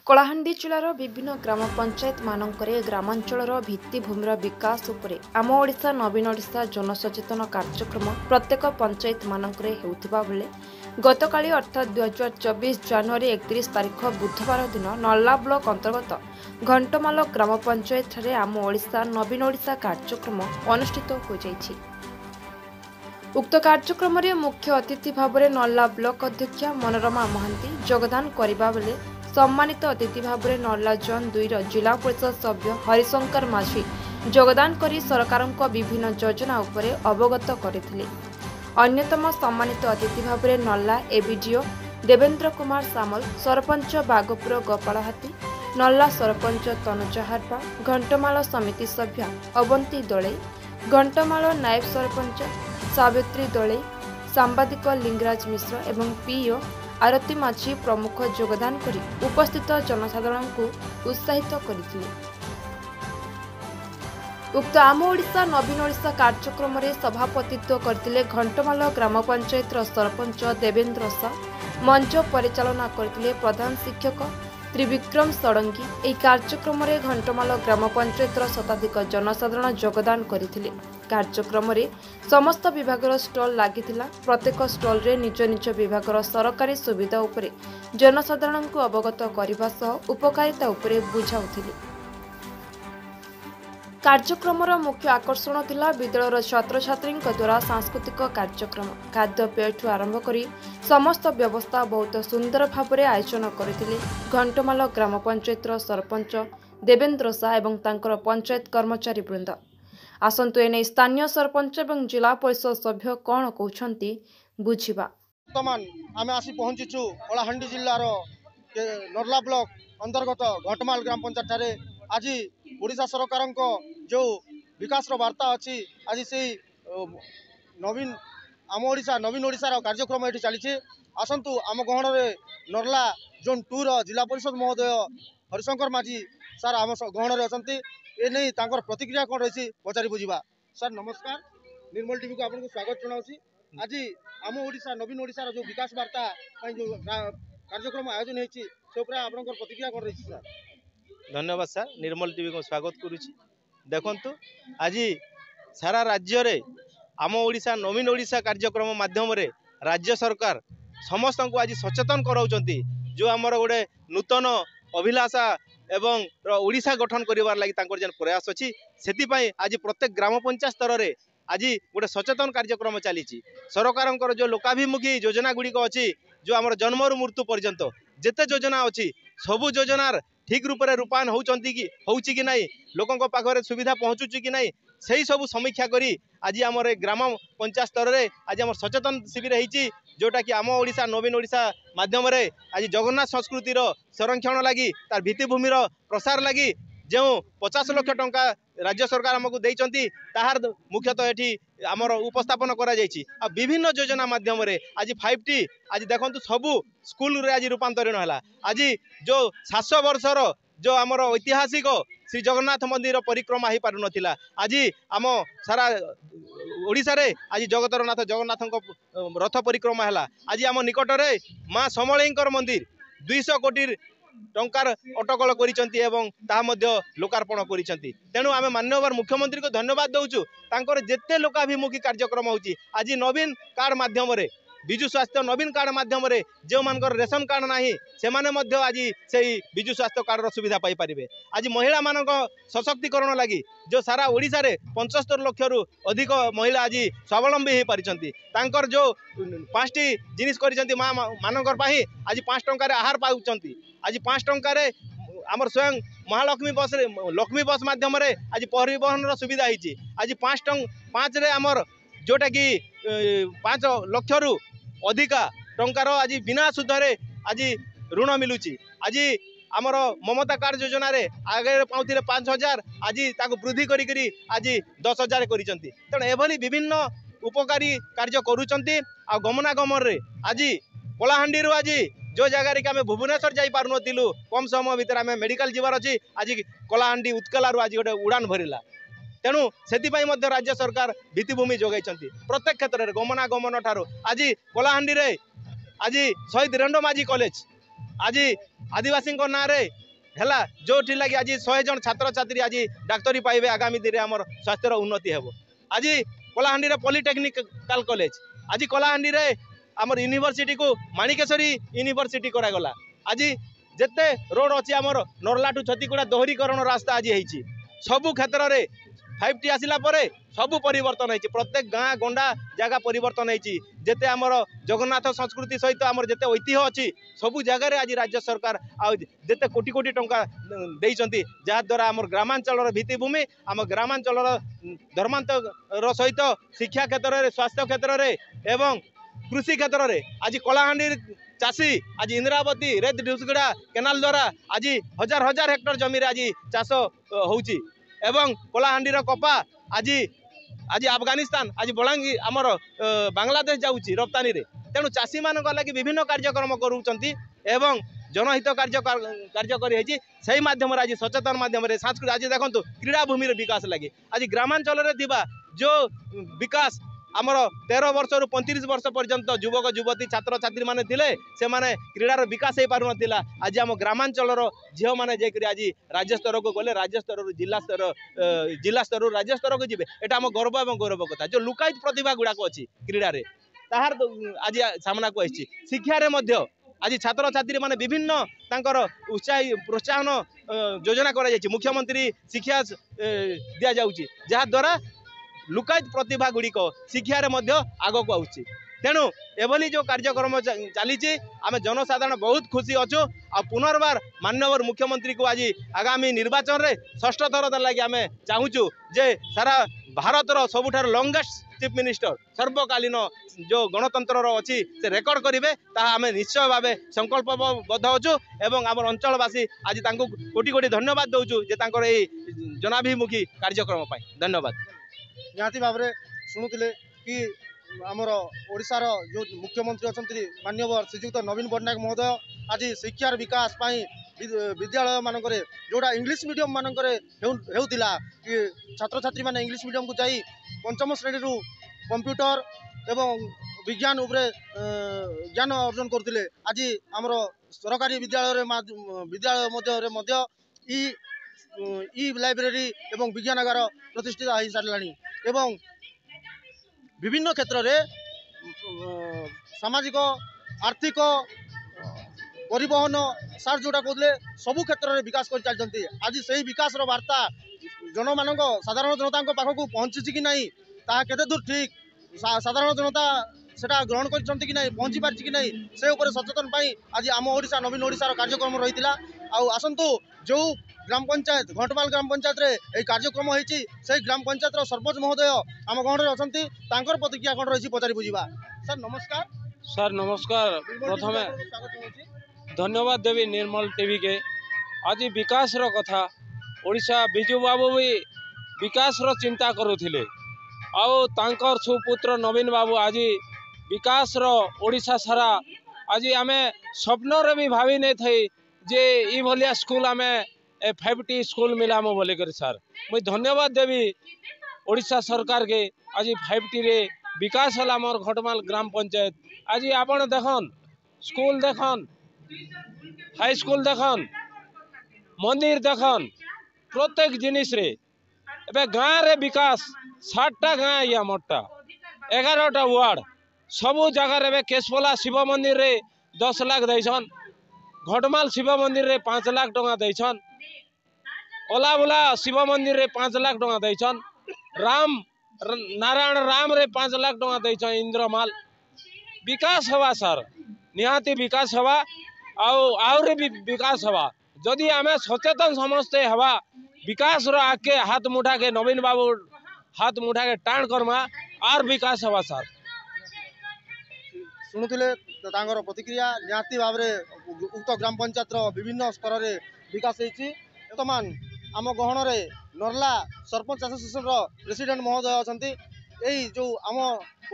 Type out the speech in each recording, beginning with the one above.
कलाहांडी जिलार विभिन्न ग्राम पंचायत मानकरे ग्रामांचलर भित्तिभूमिर विकास उपरे आम ओडिशा नवीन ओडिशा जनसचेतन कार्यक्रम प्रत्येक पंचायत मानकरे हेउथिबा बेले गतकाली अर्थात 2024 जनवरी 31 तारिख बुधवार दिन नल्ला ब्लॉक अंतर्गत घंटमाल ग्राम पंचायत ठारे आम ओडिशा नवीन ओडिशा कार्यक्रम अनुष्ठित हो जाइछि। उक्त कार्यक्रम में मुख्य अतिथि भाव में नल्ला ब्लॉक अध्यक्ष मनोरमा महांती योगदान करबा बेले सम्मानित अतिथि भाव में नल्ला जोन 2 जिला परिषद सभ्य हरिशंकर माझी योगदान करी सरकारक विभिन्न योजना उपरे अवगत करथिले। अन्यतम सम्मानित अतिथि भाव में नल्ला एबीडीओ देवेंद्र कुमार सामल, सरपंच बागपुर गोपाल हाथी, नल्ला सरपंच तनुजा हारपा, घंटमाल समिति सभ्य अवंती दले, घंटमाल नायब सरपंच सावित्री दले, सांबादिक लिंगराज मिश्र एवं पीओ आरती माझी प्रमुख योगदान करी उपस्थित जनसाधारण को उत्साहित करथिले। उक्त आम ओडिशा नवीन ओडिशा कार्यक्रम में सभापतित्व करथिले घंटमाल ग्राम पंचायत सरपंच देवेंद्र सा, मंच परिचालना करथिले प्रधान शिक्षक त्रिविक्रम षडंगी। यह कार्यक्रम में घंटमाल ग्राम पंचायत शताधिक जनसाधारण योगदान करथिले। कार्यक्रम में समस्त विभागर स्टल लागिथिला। प्रत्येक स्टल रे निज निज विभागर सरकारी सुविधा उपरे जनसाधारण को अवगत करने सह उपकारिता उपरे बुझाउथिले। कार्यक्रम मुख्य आकर्षण थिला विद्यालय छात्र छात्री द्वारा सांस्कृतिक कार्यक्रम खाद्यपेय ठू आरंभ करी समस्त व्यवस्था बहुत सुंदर भाव में आयोजन करथिले। घंटमाल ग्राम पंचायत सरपंच देवेंद्र सा एवं तांकर पंचायत कर्मचारी वृंद। आसंतु एने स्थानीय सरपंच एवं जिला परिषद सभ्य कौन कहते बुझा। बर्तमान आम आसी पहुंचीचु कलाहांडी जिलार नर्ला ब्लॉक अंतर्गत घंटमाल ग्राम पंचायत आज ओडिशा सरकार जो विकास वार्ता अच्छी आज से नवीन आम ओडिशा नवीन ओडिशार कार्यक्रम ये चली। आसतु आम गहन नर्ला जोन 2 जिला परिषद महोदय हरिशंकर माझी सार आम गहन अच्छा ए नहीं तांकर प्रतिक्रिया कौन रही पचारि बुझा। सर नमस्कार, निर्मल टीवी को आपको स्वागत जनाऊँ। आज आम ओडिशा नवीन ओडिशार जो विकास वार्ता जो कार्यक्रम आयोजन होती आप प्रतिक्रिया कौन रही सर? धन्यवाद सर, निर्मल टीवी को स्वागत करुच्ची। देखंतु आज सारा राज्य रे आम ओडिशा नवीन ओडिशा कार्यक्रम माध्यम रे राज्य सरकार समस्त को आज सचेतन कराउचंती। जो आमर गोटे नूतन अभिलाषा एवं ओडिशा गठन करिवार लागि तांकर जेन प्रयास अछि सेति आज प्रत्येक ग्राम पंचायत स्तर रे आज गोटे सचेतन कार्यक्रम चली। सरकार जो लोकाभिमुखी योजना गुड़िक अच्छी जो आम जन्मरु मृत्यु पर्यंत जेते योजना अच्छी सबु योजनार ठीक रूप से रूपायन होउचंती कि होउची कि नहीं, लोकों पाखरे सुविधा पहुँचुची कि नहीं, सही सब समीक्षा करी आज आम ग्राम पंचायत स्तर में आज आम सचेतन शिविर होती जोटा कि आम ओडिशा नवीन ओडिशा माध्यम आज जगन्नाथ संस्कृतिर संरक्षण लगी तार भित्तिभूमिर प्रसार लगी जो 50 लाख टंका राज्य सरकार आमको देइचंती ताहार मुख्यतः एठी आमर उपस्थापन करा जायछि। आ विभिन्न योजना माध्यम आज 5T आज देखंतु सबु स्कूल रे आज रूपांतरण है। आज जो 700 वर्षर जो आमर ऐतिहासिक श्री जगन्नाथ मंदिर परिक्रमा हो पार नथिला आज आम सारा ओडिशा रे आज जगतरनाथ जगन्नाथ रथ परिक्रमा है। आज आम निकट रे माँ समलेईंकर मंदिर 200 कोटी टंकार अटकल करिसंती एवं ता मध्य लोकार्पण करिसंती। तेणु आमे माननीय मुख्यमंत्री को धन्यवाद दउचु। तांकर जेते लोकाभिमुखी कार्यक्रम होची आज नवीन कार्ड माध्यम रे विजु स्वास्थ्य नवीन कार्ड माध्यम रे जो मानकर रेशन कार्ड नाही से माने मध्य आज से विजु स्वास्थ्य कार्ड रो सुविधा पाई परिबे। आज महिला मानक सशक्तिकरण लगी जो सारा ओडिशा रे 75 लाख रु अधिक महिला आज स्वावलंबी हो पारिछंती। तांकर जो 5टी जिनिस करिसंती मां मानकर पाही आज 5 टंका रे आहार पाउचंती। आज 5 टंका रे आमर स्वयं महालक्ष्मी बस रे लक्ष्मी बस माध्यम रे आज परिवहन रो सुविधा हिची। आज 5 रे आमर जोटा कि 5 लाख रु अधिका टंकार आज बिना सुधरे आज ऋण मिलुची। आज आमर ममता कार्ड योजना रे आगे पाउथिले 5000 आज ताको वृद्धि करी करी आज 10000 करिसंती। तेणु एभली विभिन्न उपकारी कार्य करूचंती। आ गमनागमन रे आज कलाहांडी रो आज जो जगह रे आम भुवनेश्वर जाई पारु नथिलु कम समय भितर आम मेडिकल जीवार अच्छी आज कलाहांडी उत्कला आज गोटे उड़ान भरिला। तेणु से राज्य सरकार भित्तिभूमि जोगाई प्रत्येक क्षेत्र में गमनागमन ठारू आज कलाहांडी रे आज शहीद रेंडो माझी कॉलेज आज आदिवासी ना रे है जो लगे आज 100 जन छात्र छात्री आज डाक्तरी पाइबे आगामी दिन में स्वास्थ्यर उन्नति हेब आज कलाहांडी पॉलिटेक्निकल कॉलेज आज कलाहांडी आमर यूनिवर्सिटी को माणिकेश्वरी यूनिवर्सिटी करागला आज जिते रोड अच्छी आमर नरला टू छतीगुड़ा दोहरीकरण रास्ता आज होती सबू क्षेत्र में 5T आसला सबू परिवर्तन होती प्रत्येक गाँ गंडा जगह परिवर्तन होती जिते आमर जगन्नाथ संस्कृति सहित आमर जिते ऐतिह्य अच्छी सबू जगार आज राज्य सरकार आते कोटी कोटी टंका देइचंती जहाद्वारा आमर ग्रामांचल भित्तिभूमि आम ग्रामांचल धर्मांतर सहित शिक्षा क्षेत्र में स्वास्थ्य क्षेत्र में एवं कृषि क्षेत्र में आज कलाहांडी चाषी आज इंद्रावती रेड ड्यूसगुड़ा केनाल द्वारा आज हजार हजार हेक्टर जमी आज चाष होउची एवं कलाहांडी कपा आज आज अफगानिस्तान आज बलांगीर आमर बांग्लादेश जाऊँगी रप्तानी रे तेणु चाषी मान लगी विभिन्न कार्यक्रम करूँगी एवं जनहित कार्य करी माध्यम आज सचेतन माध्यम सांस्कृतिक आज देखो क्रीड़ा भूमि विकास लगी आज ग्रामांचल जो विकास आमर 13 वर्ष रु 35 वर्ष पर्यंत युवक युवती छात्र छात्री माने थिले से माने क्रीडार विकास हो पारु नथिला आज आम ग्रामांचल झील मैंने जाकर आज राज्य स्तर को गले राज्य स्तर जिला स्तर राज्य स्तर को जीवे एटा आम गर्व और गौरव कथा जो लुकायित प्रतिभा गुड़ाक अच्छी क्रीडा ताहार आज सामना को आसी शिक्षा आज छात्र छात्री माने विभिन्न तांकर उत्साही प्रोत्साहन योजना करा जायछि मुख्यमंत्री शिक्षा दिया जाउछि जहा द्वारा लुकायित प्रतिभा गुड़िक शिक्षा आग को आउछि तेणु एभली जो कार्यक्रम चली आम जनसाधारण बहुत खुशी अच्छु आ पुनर्बार माननीय मुख्यमंत्री को आज आगामी निर्वाचन में 6ठ थर लगे आम चाहूँ जे सारा भारतर सबुठार लंगेस्ट चीफ मिनिस्टर सर्वकालीन जो गणतंत्र अच्छी से रेकर्ड करेंगे आम निश्चय भाव संकल्पबद्ध होचु एवं आम अंचलवासी आज कोटि कोटि धन्यवाद दौचु जे जनाभिमुखी कार्यक्रम धन्यवाद निहाती भाव में शुणुले कि आमर ओडिशार जो मुख्यमंत्री अच्छा माननीय श्रीजुक्त नवीन पट्टनायक महोदय आज शिक्षार विकास विद्यालय मानक जोड़ा इंग्लिश मीडियम मानक होता कि छात्र छात्री मैंने इंग्लिश मीडियम को जाई पंचम श्रेणी रु कंप्यूटर एवं विज्ञान उपरे ज्ञान अर्जन करते आज आमर सरकारी विद्यालय मध्य ई लाइब्रेरी एवं विज्ञानागार प्रतिष्ठित हो सारे एवं विभिन्न क्षेत्र में सामाजिक आर्थिक परिवहन सार जोटा कहते सबू क्षेत्र में विकास कर चलती आज से विकास वार्ता जन मान साधारण जनता पाखक पहुँची कि नहीं ता केते दूर ठीक साधारण जनता सेटा ग्रहण कर कि नहीं पहुँची पार्टी कि नहीं से उपर सचेतन आज आम ओडिशा नवीन ओडिशार कार्यक्रम रही आसतु जो ग्राम पंचायत घंटमाल ग्राम पंचायत रे एक कार्यक्रम होती से ग्राम पंचायत सरपंच महोदय आम गहण में अच्छा प्रतिक्रिया कौन रही पचारि बुझा सर नमस्कार सर नमस्कार प्रथमे धन्यवाद देवी निर्मल टीवी के आज विकास रो कथा ओडिशा बिजू बाबू भी विकास रो चिंता करुथिले आउ तांकर सुपुत्र नवीन बाबू आज विकास रो ओडिशा सारा आज आमे स्वप्न रे भी भावी नहीं थई जे ई भलिया स्कूल आमे 5T स्कूल मिलामो बोले कर सर मुझे धन्यवाद देवी ओडिशा सरकार के आज 5T रे विकास होला मोर घटमाल ग्राम पंचायत आज आपण देखन स्कूल देखन हाई स्कूल देखन मंदिर देखन प्रत्येक जिनिस रे एबे गाँव रे विकास 60टा गाँ या मोटा 11टा वार्ड सबू जगह रे केशपोला शिव मंदिर रे 10 लाख दैछन घटमाल शिव मंदिर रे 5 लाख टका दैछन ओलाबुला शिव मंदिर रे 5 लाख टका दैछन राम नारायण राम रे 5 लाख टका दैछन इंद्रमाल विकास हवा सर निहाती विकास हवा आउरे भी विकास हवा जदि आमे सचेतन समस्ते हवा विकास रो आके हाथ मुठा के नवीन बाबू हाथ मुठा के टाण करमा आर विकास हवा सर शुणुले प्रतिक्रिया निहाती भाव में उक्त ग्राम पंचायत विभिन्न स्तर में विकास होती वर्तमान आम गहन में नरला सरपंच एसोसिएशन प्रेसिडेंट महोदय अच्छा यही जो आम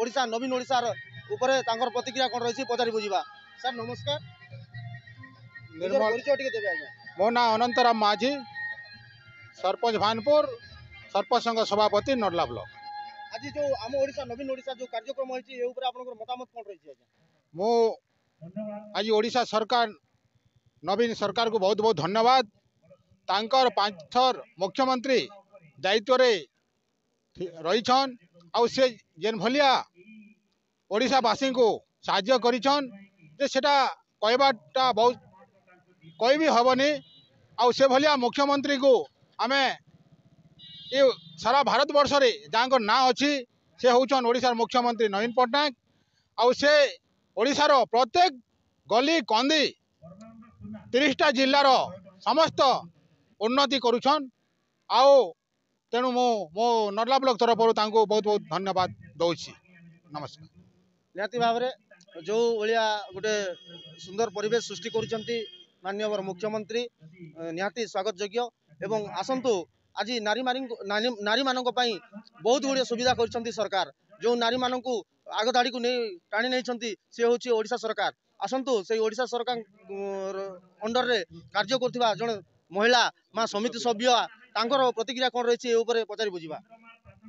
ओडिशा नवीन ओडिशार उपरे तांकर प्रतिक्रिया कौन रही पचारि बुझा सर नमस्कार मो ना अनंतराम माझी सरपंच भानपुर सरपंच संघ सभापति नरला ब्लॉक आज जो आम ओडिशा नवीन ओडिशा जो कार्यक्रम होती मतामत कौन रही मो आज ओडिशा सरकार नवीन सरकार को बहुत बहुत धन्यवाद तांकर 5 थर मुख्यमंत्री दायित्व रे रहीछन आउ से जेन भलिया ओडिशावासी को साहाय्य करिछन जे सेटा कहबाटा बहुत कहि भी हबनी आउ से भलिया मुख्यमंत्री को आमे ये सारा भारत वर्ष रे जांकर ना अछि से होउछन ओडिशार मुख्यमंत्री नवीन पट्टनायक आउ से ओडिशार प्रत्येक गली कंदी 30टा जिल्लार समस्त उन्नति करुछन आउ तेणु मो नर्ला ब्लॉक तरफ बहुत बहुत धन्यवाद दौची नमस्कार। निहाती भाव में जो भाया गोटे सुंदर परिवेश सृष्टि करुचंती माननीय मुख्यमंत्री निहाती स्वागत योग्य एवं आसंतु आज नारी मानक पई बहुत गुड़े सुविधा कर सरकार जो नारी मानक आग धाड़ी को नहीं टाणी नहीं सी हूँ ओडिशा सरकार आसंतु से ओडिशा सरकार अंडर रे कार्य करथिबा जण महिला माँ समिति सभ्य तांकर प्रतिक्रिया कौन रही पचारि बुझा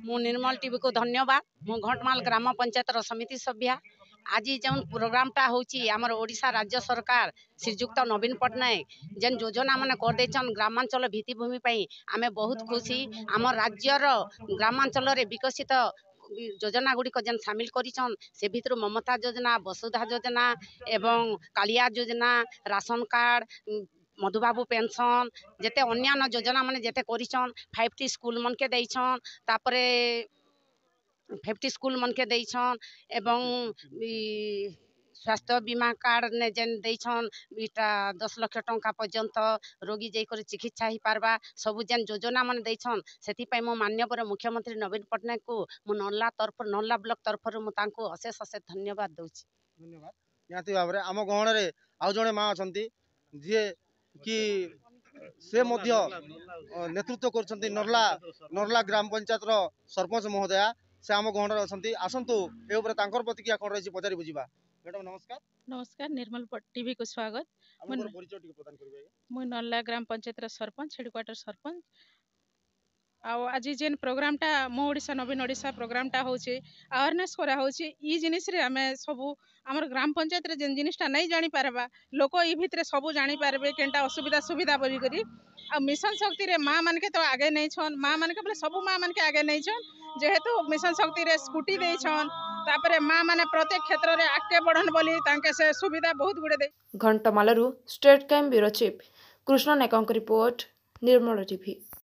मु निर्मल टीवी को धन्यवाद मु घटमाल ग्राम पंचायत समिति सभ्या आज जो प्रोग्रामटा होची आमर ओडिशा राज्य सरकार श्रीजुक्त नवीन पट्टनायक जेन योजना माने कर देछन ग्रामांचल भित्तिभूमि पई आमे बहुत खुशी आम राज्यर ग्रामांचल रे विकसित योजना गुड़िक जेन सामिल करिछन से भितर ममता योजना वसुधा योजना एवं कालिया योजना राशन कार्ड मधुबाबू पेंशन जेते अन्यान्य योजना माने जेते करिछन 5टी स्कूल मन के देइछन तापरे 50 स्कूल मन के देइछन एवं स्वास्थ्य बीमा कार्ड ने जेन देइछन इटा 10 लाख टंका पर्यंत रोगी जई कर चिकित्सा ही पारबा सब जेन योजना मन देइछन सेति पई मो माननीय मुख्यमंत्री नवीन पट्टनायक को मु नल्ला ब्लॉक तरफ मु तांको अशेष अशेष धन्यवाद दउछि। धन्यवाद। निहाती भाव में आम गहण रे आउ जणे माँ अछंती जे कि से मध्य नेतृत्व करछंती नर्ला ग्राम पंचायत रो सरपंच महोदया से आम गहण रे अछंती आसंतु ए ऊपर तांकर प्रतिक्रिया कोन रही पचारि बुझिबा। मैडम नमस्कार। नमस्कार निर्मल टीवी को स्वागत परिचय टिके प्रदान करबे। मु नल्ला ग्राम पंचायत सरपंच हेडक्वार्टर सरपंच आज जेन प्रोग्रामटा मो ओडिशा नवीन ओडिशा प्रोग्रामटा होची अवेयरनेस करा होची ई जिनिस रे हमें सबू आमर ग्राम पंचायत रे जेन जिनिसटा नहीं जानी पारबा लोक ई भितरे सबू जानी पारबे केनटा असुविधा सुविधा बोली करी आ मिशन शक्ति रे माँ मान के तो आगे नहीं छन माँ मान के बोले सबू माँ मान के आगे नहीं छन जेहेतु मिशन शक्ति रे स्कूटी दे छन तापरे माँ माने प्रत्येक क्षेत्र रे आगे बढ़न बोली तांके से सुविधा बहुत गुडे दे। घंटमालरू state crime bureau chief Krishna नायकଙ୍କ रिपोर्ट निर्मल टीवी।